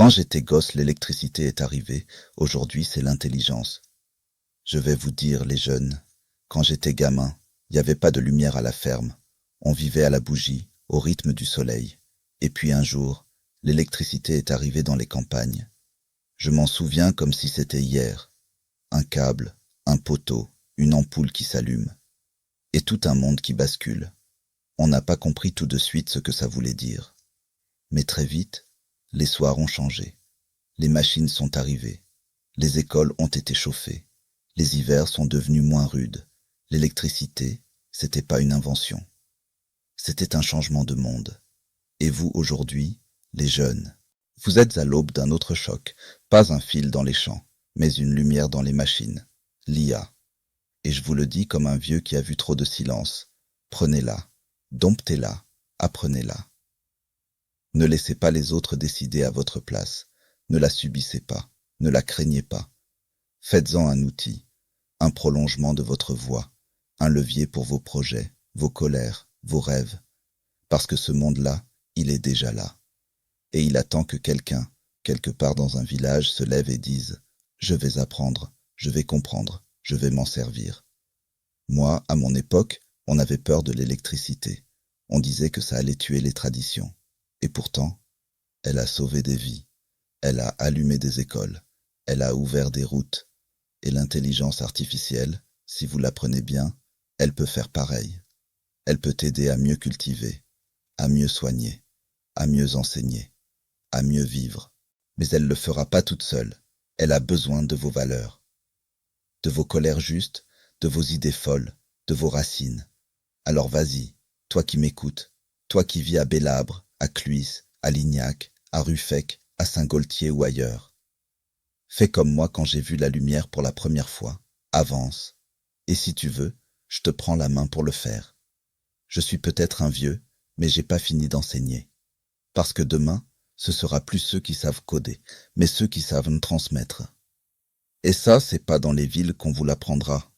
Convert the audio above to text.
Quand j'étais gosse, l'électricité est arrivée. Aujourd'hui, c'est l'intelligence. Je vais vous dire, les jeunes, quand j'étais gamin, il n'y avait pas de lumière à la ferme. On vivait à la bougie, au rythme du soleil. Et puis un jour, l'électricité est arrivée dans les campagnes. Je m'en souviens comme si c'était hier. Un câble, un poteau, une ampoule qui s'allume. Et tout un monde qui bascule. On n'a pas compris tout de suite ce que ça voulait dire. Mais très vite, les soirs ont changé. Les machines sont arrivées. Les écoles ont été chauffées. Les hivers sont devenus moins rudes. L'électricité, c'était pas une invention. C'était un changement de monde. Et vous, aujourd'hui, les jeunes, vous êtes à l'aube d'un autre choc. Pas un fil dans les champs, mais une lumière dans les machines. L'IA. Et je vous le dis comme un vieux qui a vu trop de silence. Prenez-la, domptez-la, apprenez-la. Ne laissez pas les autres décider à votre place. Ne la subissez pas, ne la craignez pas. Faites-en un outil, un prolongement de votre voix, un levier pour vos projets, vos colères, vos rêves. Parce que ce monde-là, il est déjà là. Et il attend que quelqu'un, quelque part dans un village, se lève et dise « Je vais apprendre, je vais comprendre, je vais m'en servir ». Moi, à mon époque, on avait peur de l'électricité. On disait que ça allait tuer les traditions. Et pourtant, elle a sauvé des vies. Elle a allumé des écoles. Elle a ouvert des routes. Et l'intelligence artificielle, si vous l'apprenez bien, elle peut faire pareil. Elle peut t'aider à mieux cultiver, à mieux soigner, à mieux enseigner, à mieux vivre. Mais elle ne le fera pas toute seule. Elle a besoin de vos valeurs, de vos colères justes, de vos idées folles, de vos racines. Alors vas-y, toi qui m'écoutes, toi qui vis à Bélabre, à Cluis, à Lignac, à Ruffec, à Saint-Gaultier ou ailleurs. Fais comme moi quand j'ai vu la lumière pour la première fois. Avance. Et si tu veux, je te prends la main pour le faire. Je suis peut-être un vieux, mais j'ai pas fini d'enseigner. Parce que demain, ce sera plus ceux qui savent coder, mais ceux qui savent me transmettre. Et ça, c'est pas dans les villes qu'on vous l'apprendra.